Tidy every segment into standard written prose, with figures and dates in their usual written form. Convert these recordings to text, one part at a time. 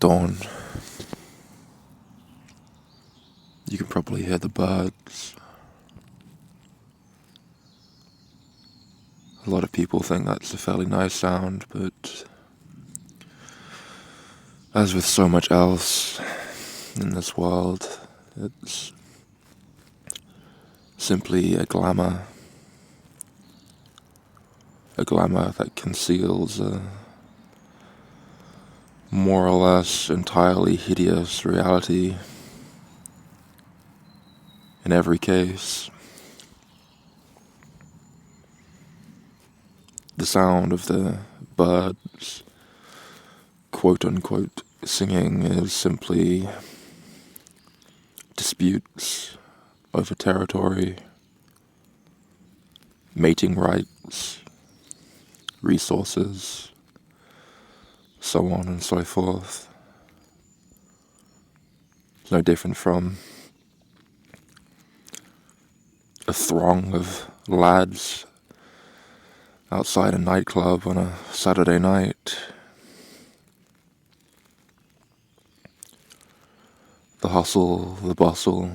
dawn. You can probably hear the birds. A lot of people think that's a fairly nice sound, but as with so much else in this world, it's simply a glamour that conceals a more or less entirely hideous reality in every case. The sound of the birds, quote-unquote, singing is simply disputes over territory, mating rights, resources, so on and so forth. It's no different from a throng of lads outside a nightclub on a Saturday night. The hustle, the bustle,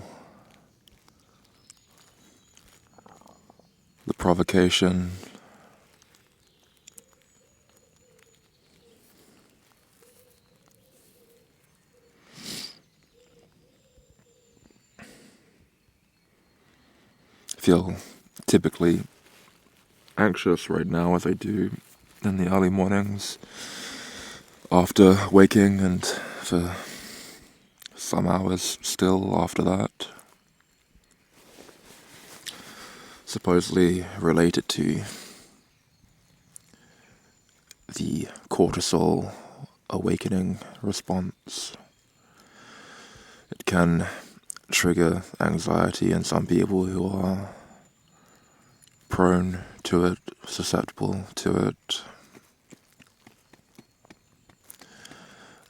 the provocation. I feel typically anxious right now, as I do in the early mornings after waking, and for some hours still after that, supposedly related to the cortisol awakening response. It can trigger anxiety in some people who are prone to it, susceptible to it.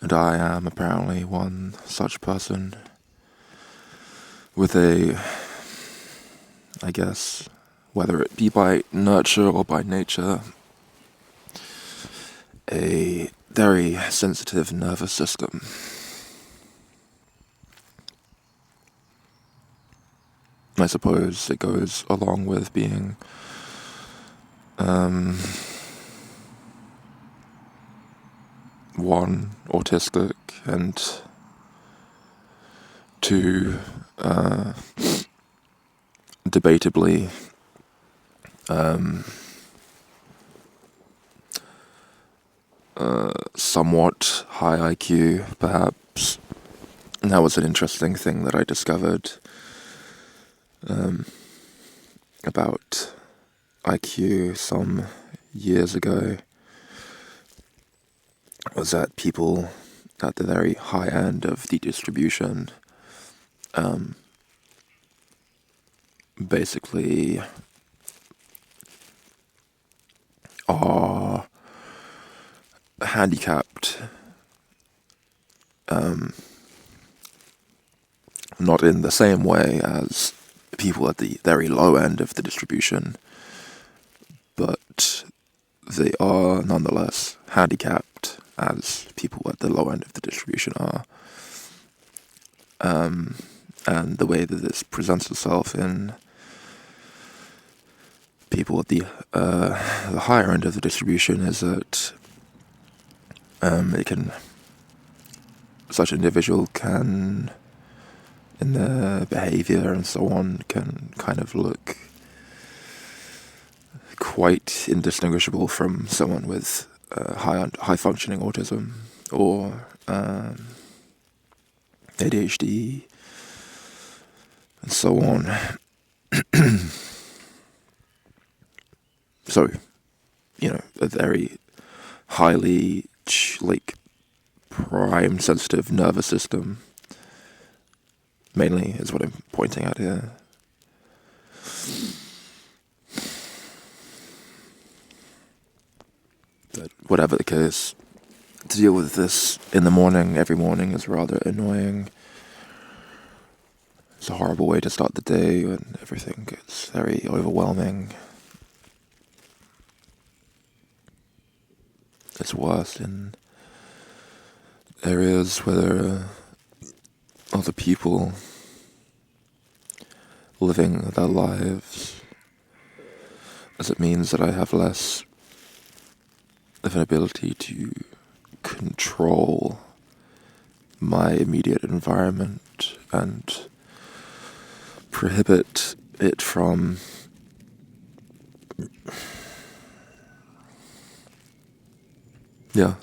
And I am apparently one such person with I guess, whether it be by nurture or by nature, a very sensitive nervous system. I suppose it goes along with being one, autistic, and two, debatably somewhat high IQ, perhaps. And that was an interesting thing that I discovered about IQ some years ago, was that people at the very high end of the distribution basically are handicapped, not in the same way as people at the very low end of the distribution, but they are nonetheless handicapped as people at the low end of the distribution are. And the way that this presents itself in people at the higher end of the distribution is that such an individual can, in their behavior and so on, can kind of look quite indistinguishable from someone with high functioning autism or ADHD and so on. So, a very highly prime sensitive nervous system mainly is what I'm pointing at here. But whatever the case, to deal with this in the morning, every morning, is rather annoying. It's a horrible way to start the day when everything gets very overwhelming. It's worse in areas where there are other people living their lives, as it means that I have less of an ability to control my immediate environment and prohibit it from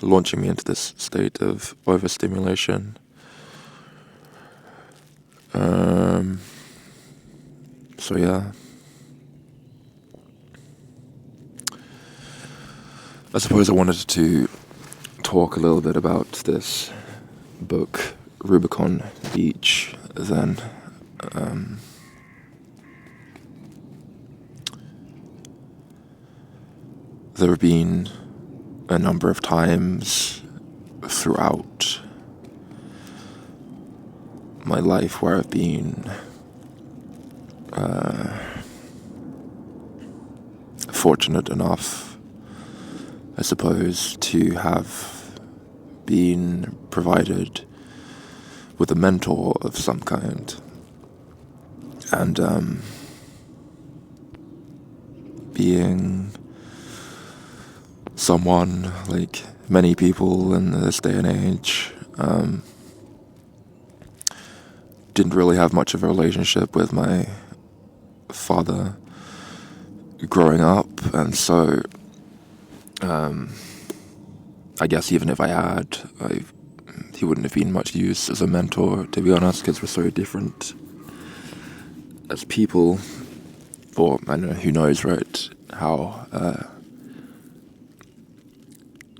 launching me into this state of overstimulation. So yeah, I suppose I wanted to talk a little bit about this book, Rubicon Beach, then. There have been a number of times throughout my life where I've been fortunate enough, I suppose, to have been provided with a mentor of some kind. And being someone, like many people in this day and age, didn't really have much of a relationship with my father growing up, and so I guess even if I had, he wouldn't have been much use as a mentor, to be honest, because we're so different as people. Or, I don't know, who knows, right, how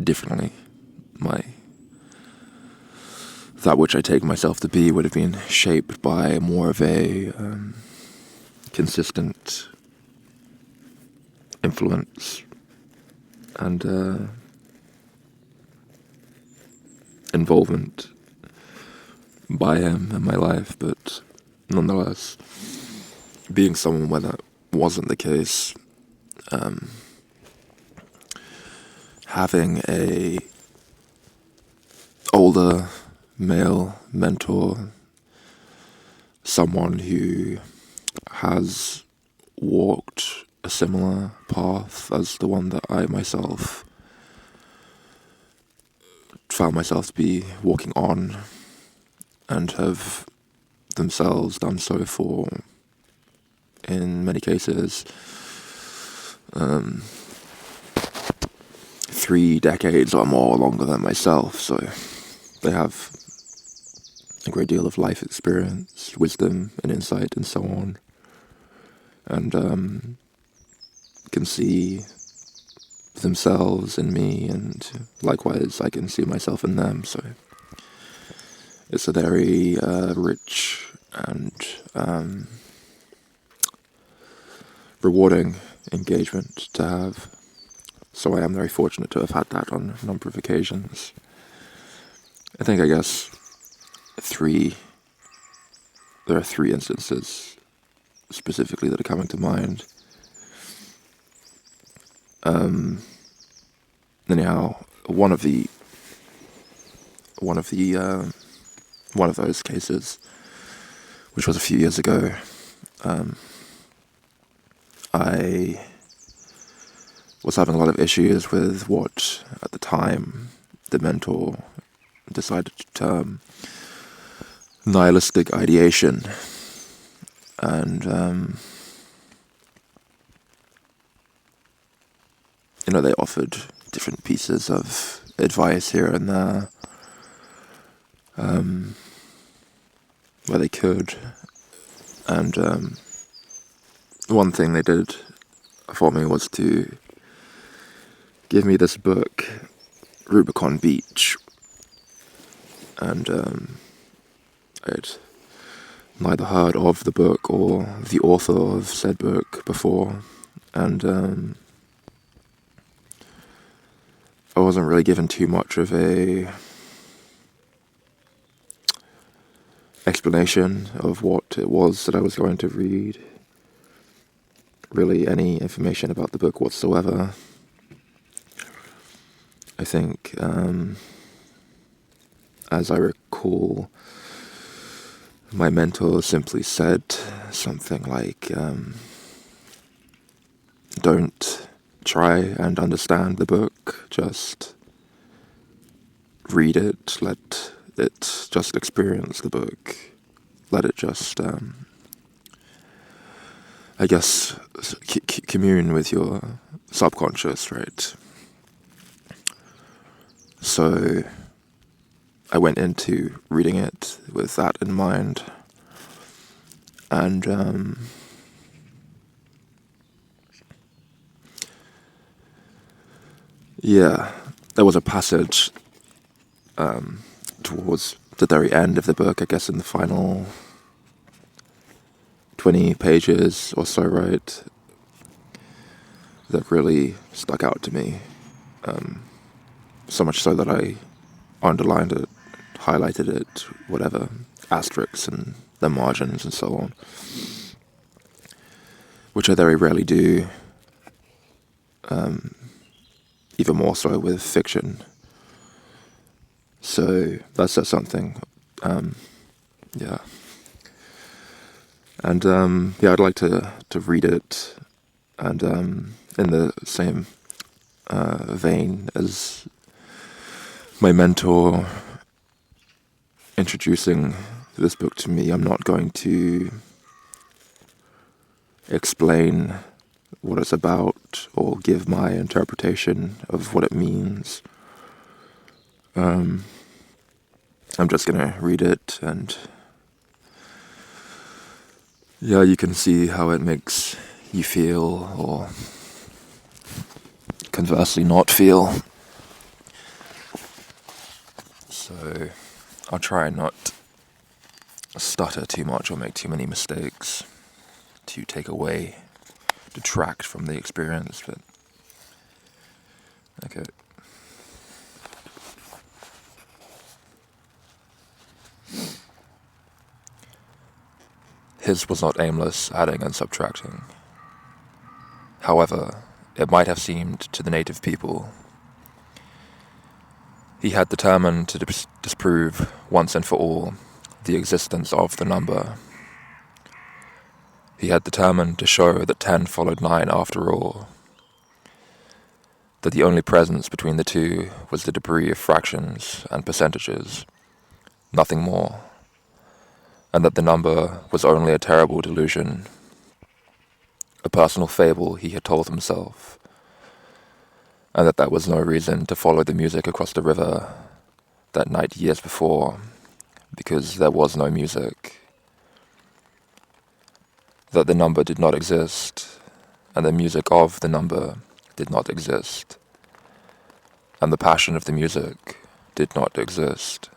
differently that which I take myself to be would have been shaped by more of a consistent influence and involvement by him in my life. But nonetheless, being someone where that wasn't the case, having a older male mentor, someone who has walked a similar path as the one that I myself found myself to be walking on, and have themselves done so for, in many cases, 3 decades or more longer than myself. So they have a great deal of life experience, wisdom and insight and so on, and can see themselves in me, and likewise I can see myself in them. So it's a very rich and rewarding engagement to have. So I am very fortunate to have had that on a number of occasions. I guess there are 3 instances specifically that are coming to mind. Anyhow, one of those cases, which was a few years ago, I was having a lot of issues with what, at the time, the mentor decided to term nihilistic ideation. And, they offered different pieces of advice here and there, where they could. And one thing they did for me was to give me this book, Rubicon Beach. And I'd neither heard of the book or the author of said book before, and I wasn't really given too much of a explanation of what it was that I was going to read, really any information about the book whatsoever. I think as I recall, my mentor simply said something like, don't try and understand the book, just read it, let it just experience the book, let it just, I guess, commune with your subconscious, right? So I went into reading it with that in mind, and yeah, there was a passage towards the very end of the book, I guess in the final 20 pages or so, right, that really stuck out to me. So much so that I underlined it, highlighted it, whatever, asterisks and the margins and so on, which I very rarely do, even more so with fiction. So that says something, yeah. And yeah, I'd like to read it, and in the same vein as my mentor introducing this book to me, I'm not going to explain what it's about or give my interpretation of what it means. I'm just gonna read it, and yeah, you can see how it makes you feel, or conversely not feel. So I'll try and not stutter too much or make too many mistakes to detract from the experience, but okay. His was not aimless adding and subtracting. However, it might have seemed to the native people. He had determined to disprove once and for all the existence of the number. He had determined to show that 10 followed 9 after all, that the only presence between the two was the debris of fractions and percentages, nothing more, and that the number was only a terrible delusion, a personal fable he had told himself, and that was no reason to follow the music across the river that night years before, because there was no music, that the number did not exist, and the music of the number did not exist, and the passion of the music did not exist.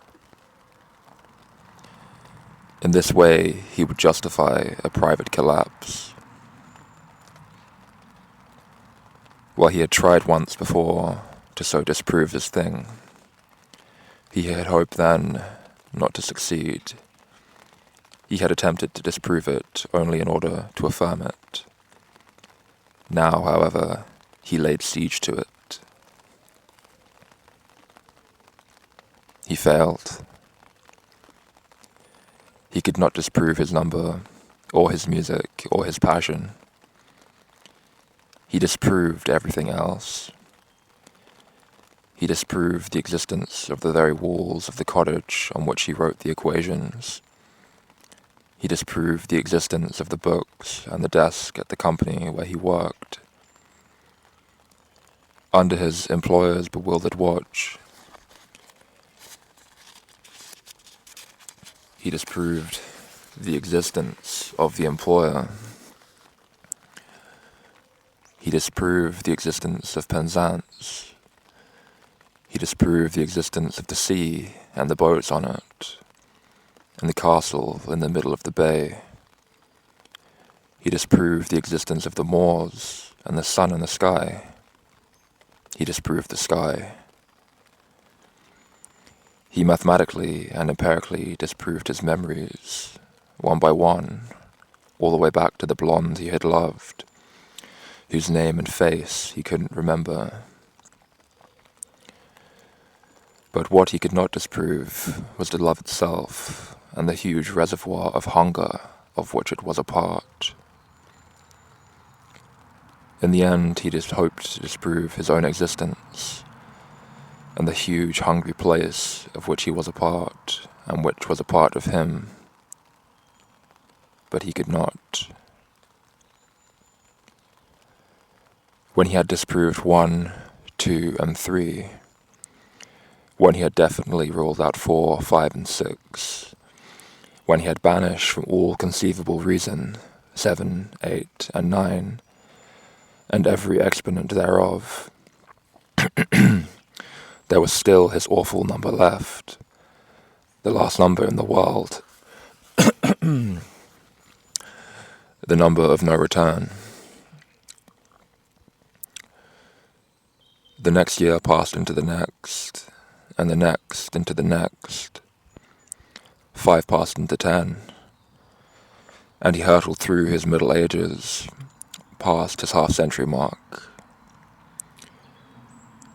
In this way, he would justify a private collapse. While he had tried once before to so disprove this thing, he had hoped then not to succeed. He had attempted to disprove it only in order to affirm it. Now, however, he laid siege to it. He failed. He could not disprove his number, or his music, or his passion. He disproved everything else. He disproved the existence of the very walls of the cottage on which he wrote the equations. He disproved the existence of the books and the desk at the company where he worked. Under his employer's bewildered watch, he disproved the existence of the employer. He disproved the existence of Penzance. He disproved the existence of the sea and the boats on it, and the castle in the middle of the bay. He disproved the existence of the moors and the sun in the sky. He disproved the sky. He mathematically and empirically disproved his memories, one by one, all the way back to the blonde he had loved, whose name and face he couldn't remember. But what he could not disprove was the love itself and the huge reservoir of hunger of which it was a part. In the end, he just hoped to disprove his own existence and the huge hungry place of which he was a part and which was a part of him. But he could not. When he had disproved 1, 2, and 3, when he had definitely ruled out 4, 5, and 6, when he had banished from all conceivable reason 7, 8, and 9, and every exponent thereof, there was still his awful number left, the last number in the world, the number of no return. The next year passed into the next, and the next into the next. 5 passed into 10, and he hurtled through his Middle Ages, past his half-century mark.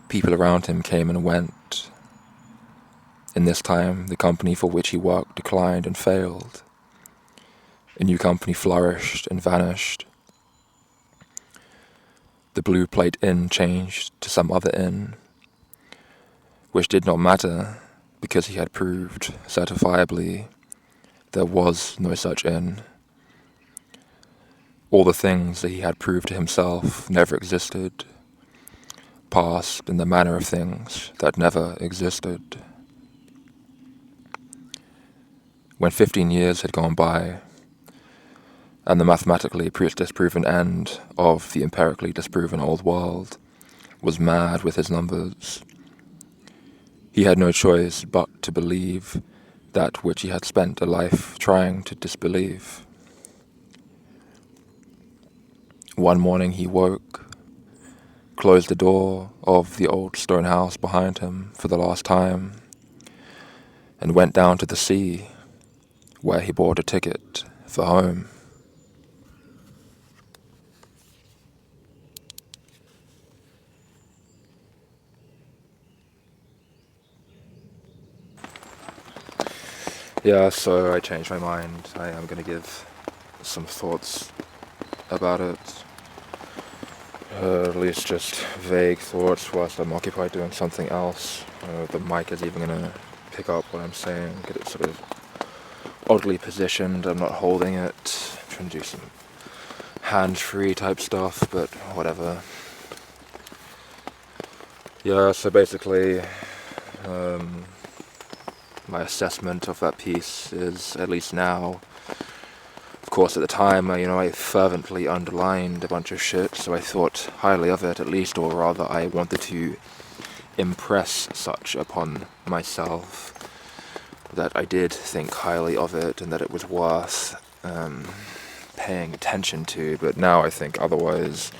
People around him came and went. In this time, the company for which he worked declined and failed. A new company flourished and vanished. The Blue Plate Inn changed to some other inn, which did not matter because he had proved certifiably there was no such inn. All the things that he had proved to himself never existed, passed in the manner of things that never existed. When 15 years had gone by, and the mathematically disproven end of the empirically disproven old world was mad with his numbers, he had no choice but to believe that which he had spent a life trying to disbelieve. One morning he woke, closed the door of the old stone house behind him for the last time, and went down to the sea, where he bought a ticket for home. Yeah, so I changed my mind. I am going to give some thoughts about it. At least just vague thoughts whilst I'm occupied doing something else. The mic is even going to pick up what I'm saying, get it sort of oddly positioned. I'm not holding it. I'm trying to do some hands-free type stuff, but whatever. Yeah, so basically, my assessment of that piece is, at least now, of course at the time, I fervently underlined a bunch of shit, so I thought highly of it at least, or rather I wanted to impress such upon myself that I did think highly of it and that it was worth paying attention to, but now I think otherwise.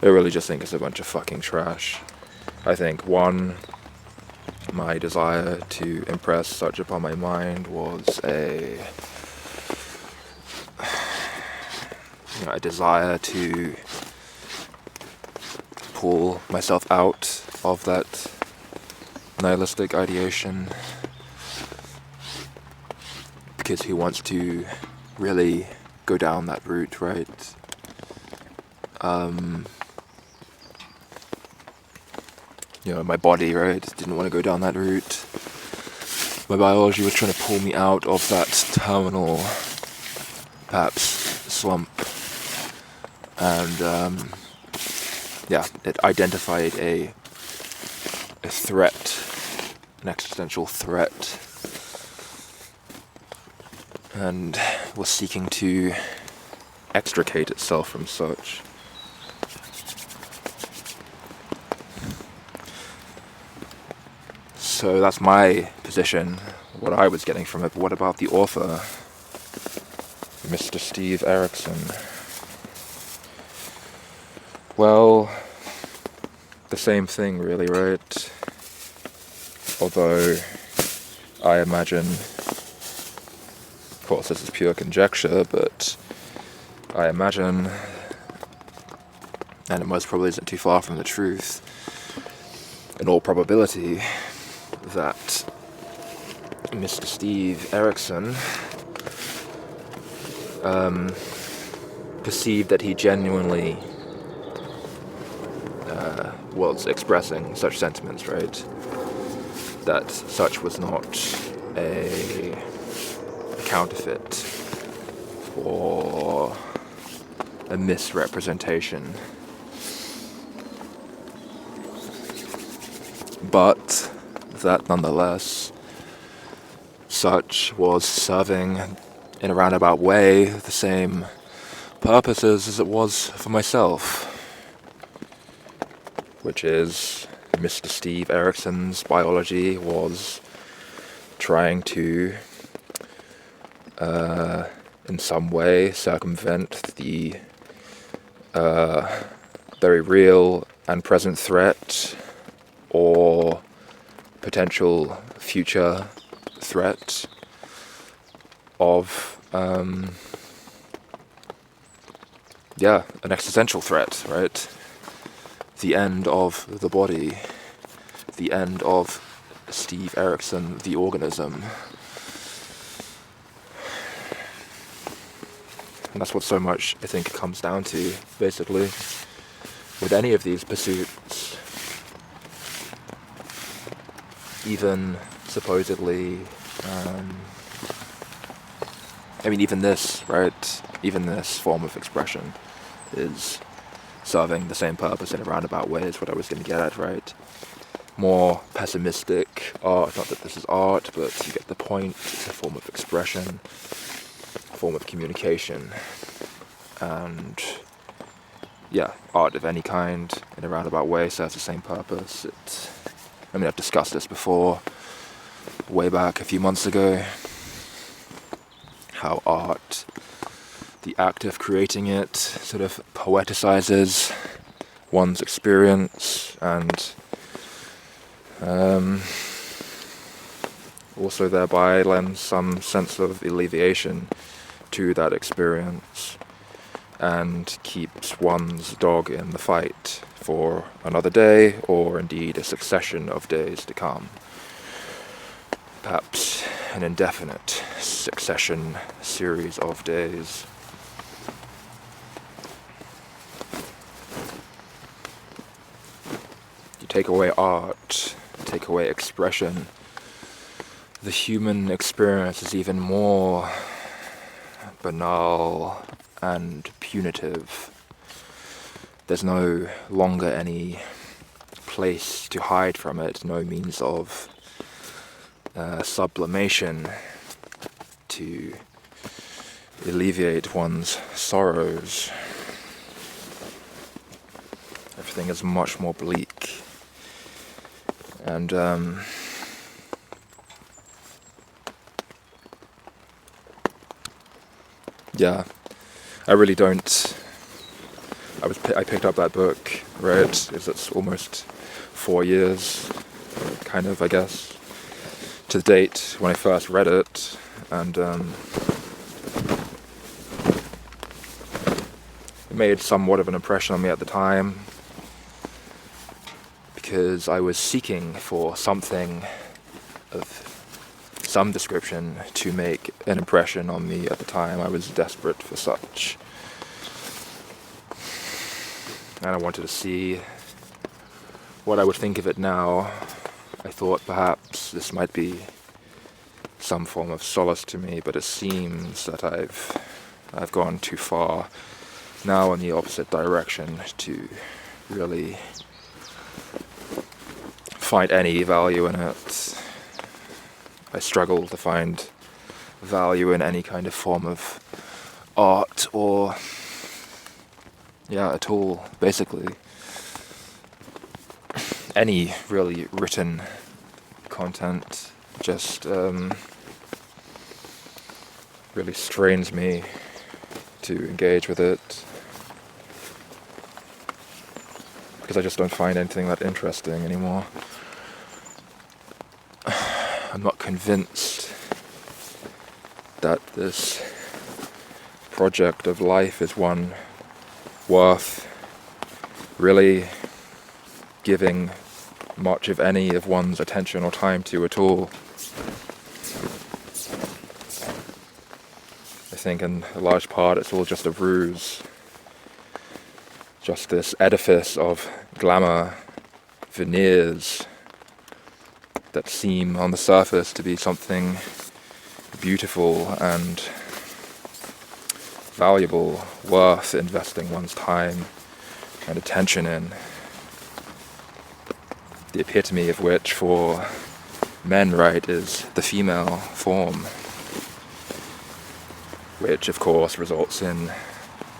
I really just think it's a bunch of fucking trash. I think, one, my desire to impress such upon my mind was a desire to pull myself out of that nihilistic ideation, because who wants to really go down that route, right? My body, right, didn't want to go down that route. My biology was trying to pull me out of that terminal, perhaps, slump. And, it identified a threat, an existential threat, and was seeking to extricate itself from such. So that's my position, what I was getting from it. But what about the author, Mr. Steve Erickson? Well, the same thing really, right? Although I imagine, of course this is pure conjecture, but I imagine, and it most probably isn't too far from the truth, in all probability, that Mr. Steve Erickson perceived that he genuinely was expressing such sentiments, right? That such was not a counterfeit or a misrepresentation, but that nonetheless such was serving in a roundabout way the same purposes as it was for myself, which is Mr. Steve Erickson's biology was trying to in some way circumvent the very real and present threat or potential future threat of an existential threat, right? The end of the body, the end of Steve Erickson, the organism. And that's what so much, I think, comes down to, basically, with any of these pursuits. Even supposedly, even this, right? Even this form of expression is serving the same purpose in a roundabout way is what I was going to get at, right? More pessimistic art, not that this is art, but you get the point. It's a form of expression, a form of communication, and art of any kind in a roundabout way serves the same purpose. I've discussed this before, way back a few months ago, how art, the act of creating it, sort of poeticizes one's experience and also thereby lends some sense of alleviation to that experience and keeps one's dog in the fight for another day, or indeed a succession of days to come. Perhaps an indefinite succession series of days. You take away art, take away expression, the human experience is even more banal and punitive. There's no longer any place to hide from it, no means of sublimation to alleviate one's sorrows. Everything is much more bleak. And I really don't. I picked up that book, right? It's almost 4 years, kind of, I guess, to the date when I first read it, and it made somewhat of an impression on me at the time, because I was seeking for something of some description to make an impression on me at the time. I was desperate for such. And I wanted to see what I would think of it now. I thought perhaps this might be some form of solace to me, but it seems that I've gone too far now in the opposite direction to really find any value in it. I struggle to find value in any kind of form of art or at all, basically. Any really written content just really strains me to engage with it, because I just don't find anything that interesting anymore. I'm not convinced that this project of life is one worth really giving much, if any, of one's attention or time to at all. I think in a large part it's all just a ruse. Just this edifice of glamour, veneers that seem on the surface to be something beautiful and valuable, worth investing one's time and attention in. The epitome of which for men, right, is the female form, which of course results in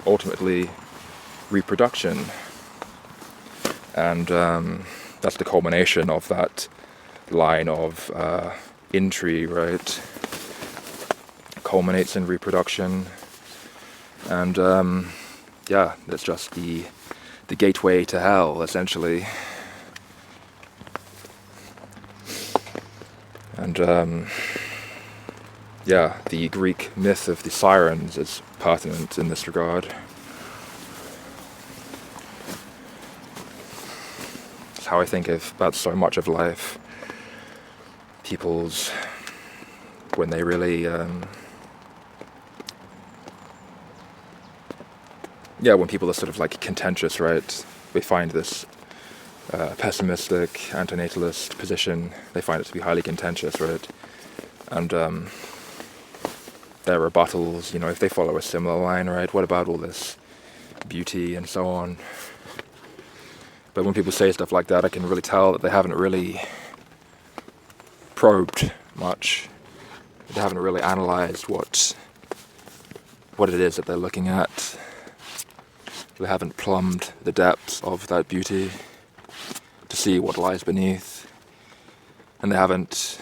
ultimately reproduction. And that's the culmination of that line of intrigue, right? Culminates in reproduction. And it's just the gateway to hell, essentially. And the Greek myth of the sirens is pertinent in this regard. It's how I think about so much of life. People's, when they really, when people are sort of like contentious, right? They find this pessimistic, antinatalist position. They find it to be highly contentious, right? And their rebuttals, if they follow a similar line, right? What about all this beauty and so on? But when people say stuff like that, I can really tell that they haven't really probed much. They haven't really analyzed what it is that they're looking at. They haven't plumbed the depths of that beauty to see what lies beneath. And they haven't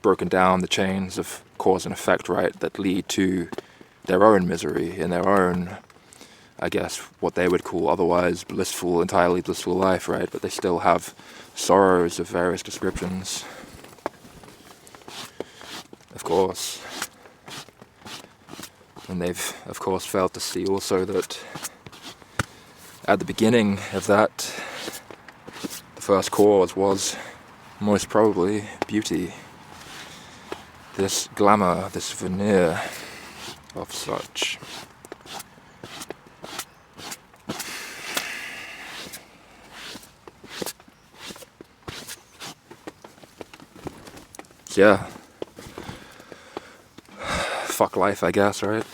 broken down the chains of cause and effect, right, that lead to their own misery in their own, I guess, what they would call otherwise entirely blissful life, right? But they still have sorrows of various descriptions. Of course. And they've, of course, failed to see also that at the beginning of that, the first cause was most probably beauty. This glamour, this veneer of such. Yeah. Fuck life, I guess, right?